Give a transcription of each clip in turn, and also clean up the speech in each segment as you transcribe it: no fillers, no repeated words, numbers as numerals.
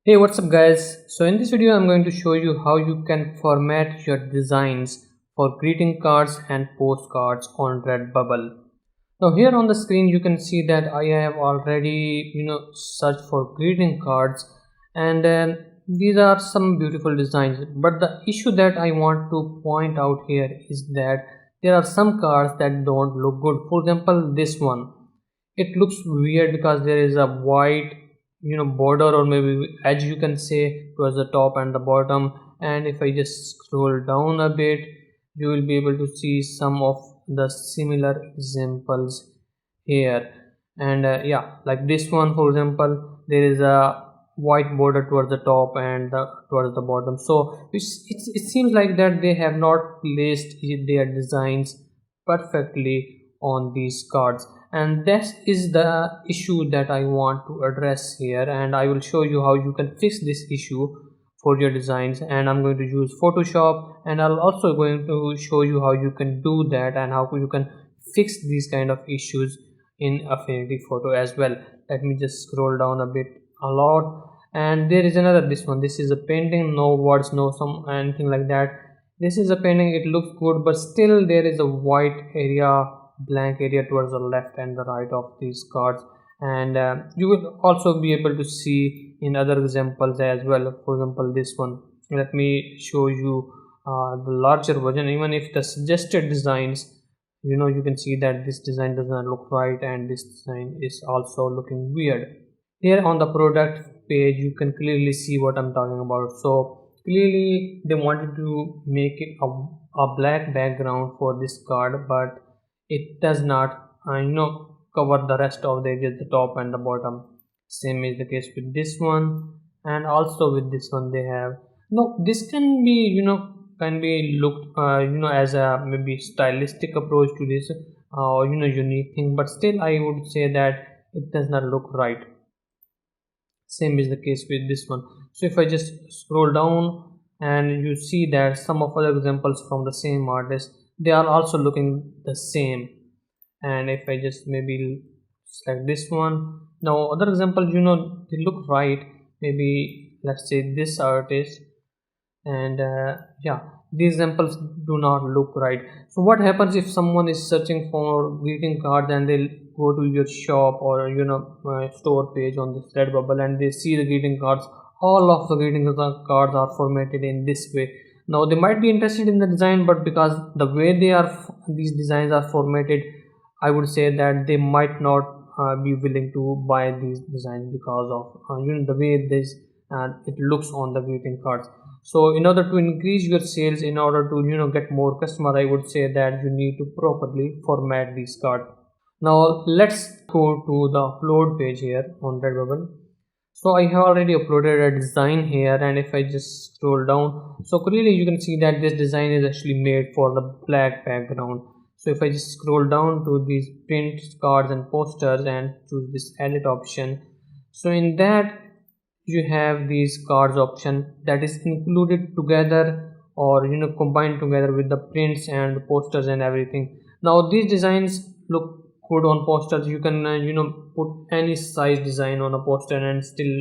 Hey, what's up guys? So in this video I'm going to show you how you can format your designs for greeting cards and postcards on Redbubble. Now here on the screen you can see that I have already searched for greeting cards, and these are some beautiful designs, but the issue that I want to point out here is that there are some cards that don't look good. For example, this one, it looks weird because there is a white border, or maybe edge you can say, towards the top and the bottom. And if I just scroll down a bit, you will be able to see some of the similar examples here. And yeah, like this one for example, there is a white border towards the top and towards the bottom, so it seems like that they have not placed their designs perfectly on these cards, and that is the issue that I want to address here, and I will show you how you can fix this issue for your designs. And I'm going to use Photoshop, and I'll also going to show you how you can do that and how you can fix these kind of issues in Affinity Photo as well. Let me just scroll down a bit a lot, and there is another, this one, this is a painting, no words, no some anything like that. This is a painting, it looks good, but still there is a white area, blank area towards the left and the right of these cards. And you will also be able to see in other examples as well. For example, this one, let me show you the larger version. Even if the suggested designs, you can see that this design does not look right, and this design is also looking weird. Here on the product page you can clearly see what I'm talking about. So clearly they wanted to make it a black background for this card, but it does not cover the rest of the edges, the top and the bottom. Same is the case with this one, and also with this one they have, no, this can be can be looked as a maybe stylistic approach to this unique thing, but still I would say that it does not look right. Same is the case with this one. So if I just scroll down, and you see that some of other examples from the same artist, they are also looking the same. And if I just maybe select this one, now other examples, they look right. Maybe let's say this artist, and yeah, these examples do not look right. So what happens if someone is searching for greeting cards, and they'll go to your shop or store page on this Redbubble, and they see the greeting cards, all of the greeting cards are formatted in this way. Now they might be interested in the design, but because the way these designs are formatted, I would say that they might not be willing to buy these designs because of the way this it looks on the greeting cards. So in order to increase your sales, in order to get more customer, I would say that you need to properly format these cards. Now let's go to the upload page here on Redbubble. So I have already uploaded a design here, and if I just scroll down, so clearly you can see that this design is actually made for the black background. So if I just scroll down to these print cards and posters and choose this edit option, so in that you have these cards option that is included together, or combined together with the prints and posters and everything. Now these designs look good on posters. You can put any size design on a poster and still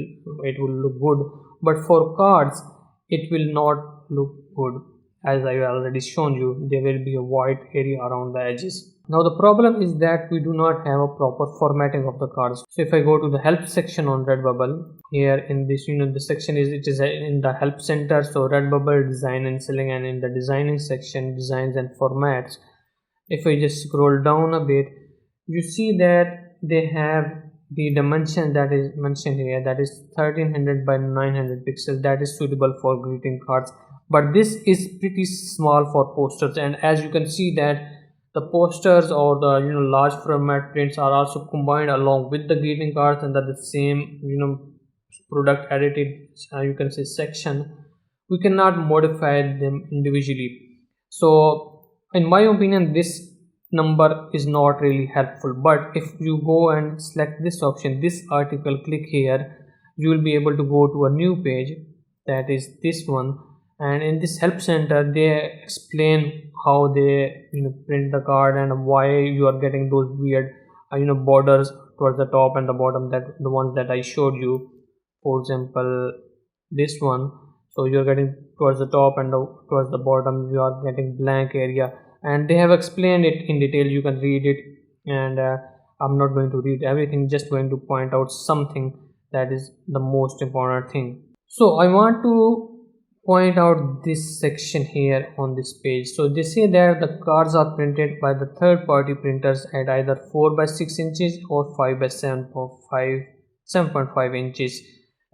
it will look good, but for cards it will not look good. As I already shown you, there will be a white area around the edges. Now the problem is that we do not have a proper formatting of the cards. So if I go to the help section on Redbubble, here in this the section is in the help center, so Redbubble design and selling, and in the designing section, designs and formats, if I just scroll down a bit, you see that they have the dimension that is mentioned here, that is 1300 by 900 pixels, that is suitable for greeting cards, but this is pretty small for posters. And as you can see that the posters or the large format prints are also combined along with the greeting cards under the same product edited you can say section. We cannot modify them individually. So in my opinion, this number is not really helpful. But if you go and select this option, this article, click here, you will be able to go to a new page, that is this one. And in this help center they explain how they print the card, and why you are getting those weird borders towards the top and the bottom, that the ones that I showed you. For example, this one. So you're getting towards the top and towards the bottom you are getting blank area, and they have explained it in detail. You can read it, and I'm not going to read everything, just going to point out something that is the most important thing. So I want to point out this section here on this page. So they say that the cards are printed by the third party printers at either 4 by 6 inches or 5 by 7.5 inches,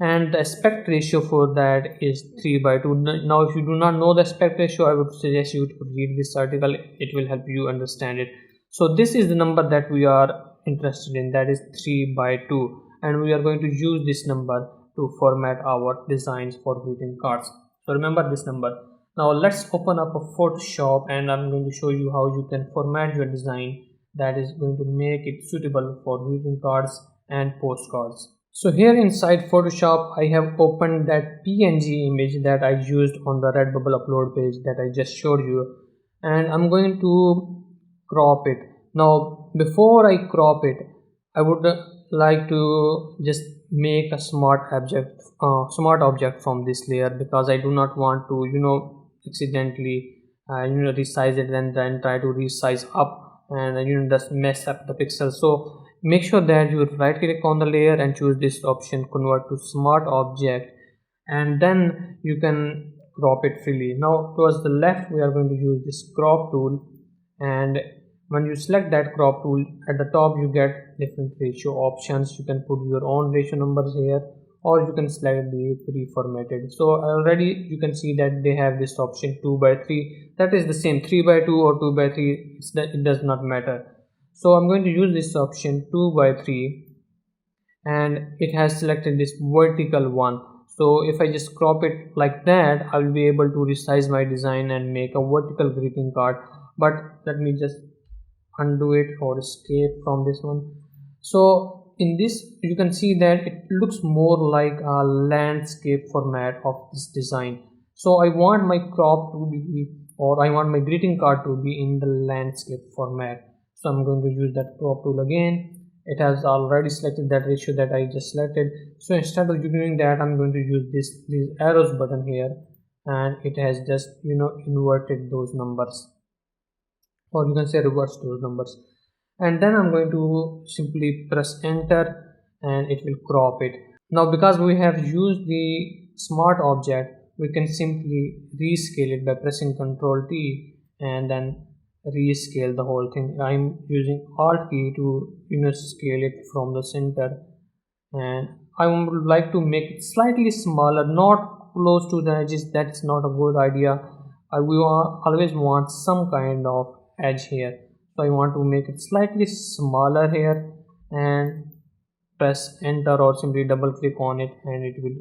and the aspect ratio for that is 3 by 2. Now if you do not know the aspect ratio, I would suggest you to read this article, it will help you understand it. So this is the number that we are interested in, that is 3 by 2, and we are going to use this number to format our designs for greeting cards. So remember this number. Now let's open up a Photoshop, and I'm going to show you how you can format your design that is going to make it suitable for greeting cards and postcards. So here inside Photoshop I have opened that PNG image that I used on the Redbubble upload page that I just showed you, and I'm going to crop it. Now before I crop it, I would like to just make a smart object from this layer, because I do not want to accidentally resize it and then try to resize up and just mess up the pixels. So make sure that you right click on the layer and choose this option, convert to smart object, and then you can crop it freely. Now towards the left we are going to use this crop tool, and when you select that crop tool, at the top you get different ratio options. You can put your own ratio numbers here, or you can select the pre-formatted. So already you can see that they have this option 2 by 3, that is the same 3 by 2 or 2 by 3, it does not matter. So I'm going to use this option 2 by 3, and it has selected this vertical one. So if I just crop it like that, I will be able to resize my design and make a vertical greeting card. But let me just undo it or escape from this one. So in this you can see that it looks more like a landscape format of this design. So I want my crop to be, or I want my greeting card to be in the landscape format. So I'm going to use that crop tool again. It has already selected that ratio that I just selected. So instead of doing that, I'm going to use these arrows button here, and it has just inverted those numbers, or you can say reverse those numbers. And then I'm going to simply press enter and it will crop it. Now because we have used the smart object, we can simply rescale it by pressing Ctrl T and then rescale the whole thing. I'm using Alt key to scale it from the center, and I would like to make it slightly smaller, not close to the edges. That's not a good idea. We always want some kind of edge here, so I want to make it slightly smaller here and press enter, or simply double click on it and it will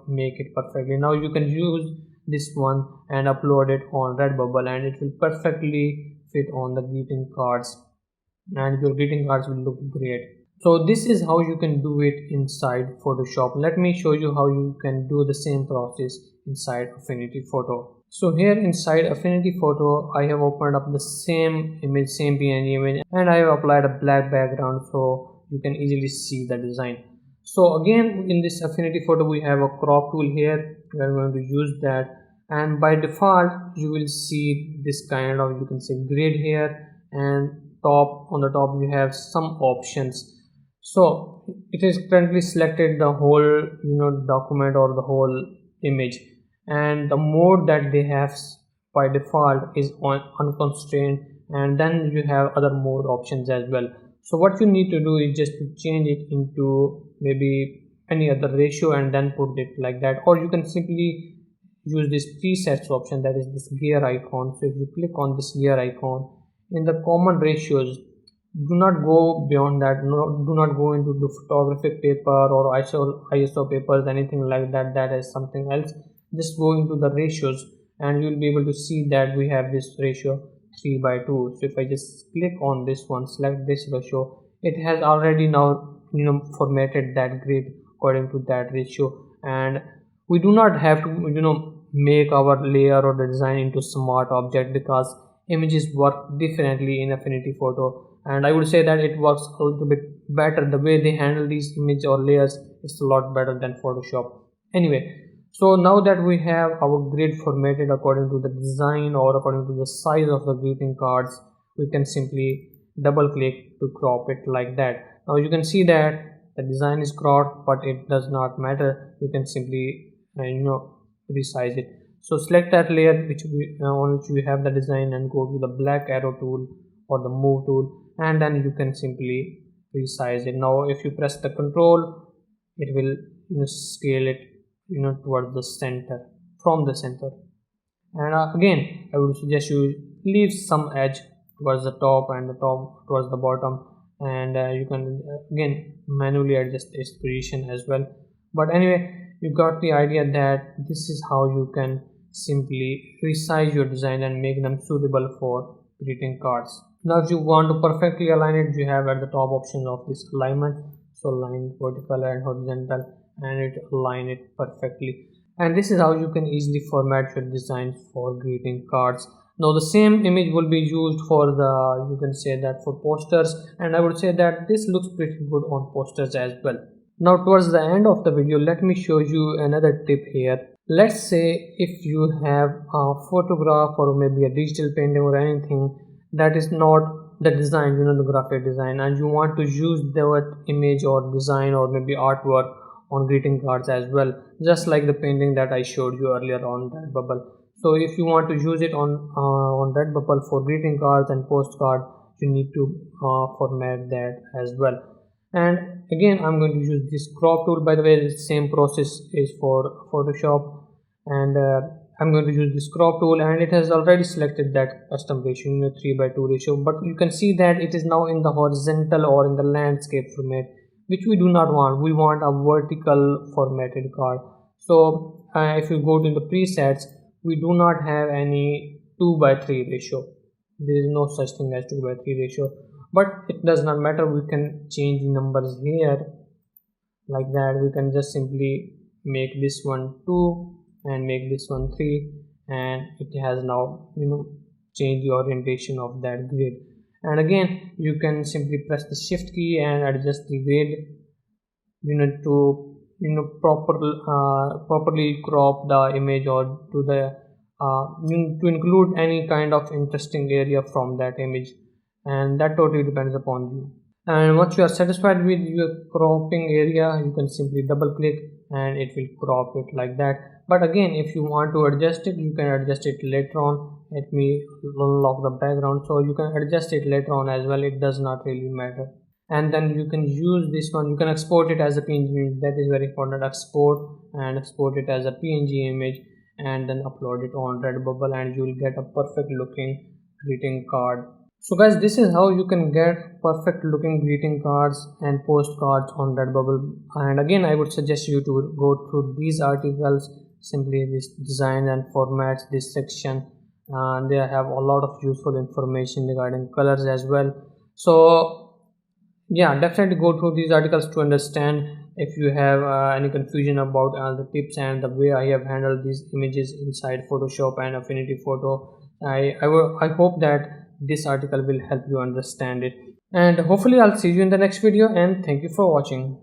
make it perfectly. Now you can use this one and upload it on Redbubble, and it will perfectly fit on the greeting cards, and your greeting cards will look great. So this is how you can do it inside Photoshop. Let me show you how you can do the same process inside Affinity Photo. So here inside Affinity Photo, I have opened up the same image, same PNG image, and I have applied a black background so you can easily see the design. So again, in this Affinity Photo, we have a crop tool here. We are going to use that, and by default, you will see this kind of, you can say, grid here, and on the top you have some options. So it is currently selected the whole document or the whole image, and the mode that they have by default is on unconstrained, and then you have other mode options as well. So what you need to do is just to change it into maybe any other ratio and then put it like that, or you can simply use this presets option, that is this gear icon. So if you click on this gear icon, in the common ratios, do not go beyond that. Do not go into the photographic paper or ISO papers, anything like that. That is something else. Just go into the ratios and you will be able to see that we have this ratio 3 by 2. So if I just click on this one, select this ratio, it has already now formatted that grid according to that ratio, and we do not have to make our layer or the design into smart object, because images work differently in Affinity Photo, and I would say that it works a little bit better. The way they handle these image or layers is a lot better than Photoshop. Anyway, So now that we have our grid formatted according to the design or according to the size of the greeting cards, we can simply double click to crop it like that. Now you can see that the design is cropped, but it does not matter. We can simply resize it. So select that layer on which we have the design and go to the black arrow tool or the move tool, and then you can simply resize it. Now if you press the control, it will scale it towards the center, from the center. And again I would suggest you leave some edge towards the top and the top towards the bottom, and you can again manually adjust its position as well. But anyway, you got the idea that this is how you can simply resize your design and make them suitable for greeting cards. Now if you want to perfectly align it, you have at the top options of this alignment, so line vertical and horizontal, and it align it perfectly. And this is how you can easily format your designs for greeting cards. Now the same image will be used for the, you can say that, for posters, and I would say that this looks pretty good on posters as well. Now towards the end of the video, let me show you another tip here. Let's say if you have a photograph or maybe a digital painting or anything that is not the design, the graphic design, and you want to use that image or design or maybe artwork on greeting cards as well, just like the painting that I showed you earlier on Redbubble. So if you want to use it on Redbubble for greeting cards and postcard, you need to format that as well. And again, I'm going to use this crop tool. By the way, the same process is for Photoshop, and I'm going to use this crop tool, and it has already selected that custom ratio, 3:2 ratio, but you can see that it is now in the horizontal or in the landscape format, which we do not want. We want a vertical formatted card. So if you go to the presets, we do not have any 2:3 ratio. There is no such thing as 2:3 ratio, but it does not matter. We can change the numbers here like that. We can just simply make this one 2 and make this one 3, and it has now changed the orientation of that grid. And again, you can simply press the shift key and adjust the grid to properly crop the image, or to the to include any kind of interesting area from that image, and that totally depends upon you. And once you are satisfied with your cropping area, you can simply double click and it will crop it like that. But again, if you want to adjust it, you can adjust it later on. Let me unlock the background, so you can adjust it later on as well. It does not really matter. And then you can use this one, you can export it as a PNG image. That is very important. Export it as a PNG image and then upload it on Redbubble, and you will get a perfect looking greeting card. So guys, this is how you can get perfect looking greeting cards and postcards on Redbubble. And again, I would suggest you to go through these articles, simply this design and formats, this section, and they have a lot of useful information regarding colors as well. So yeah, definitely go through these articles to understand. If you have any confusion about the tips and the way I have handled these images inside Photoshop and Affinity Photo, I hope that this article will help you understand it. And hopefully I'll see you in the next video, and thank you for watching.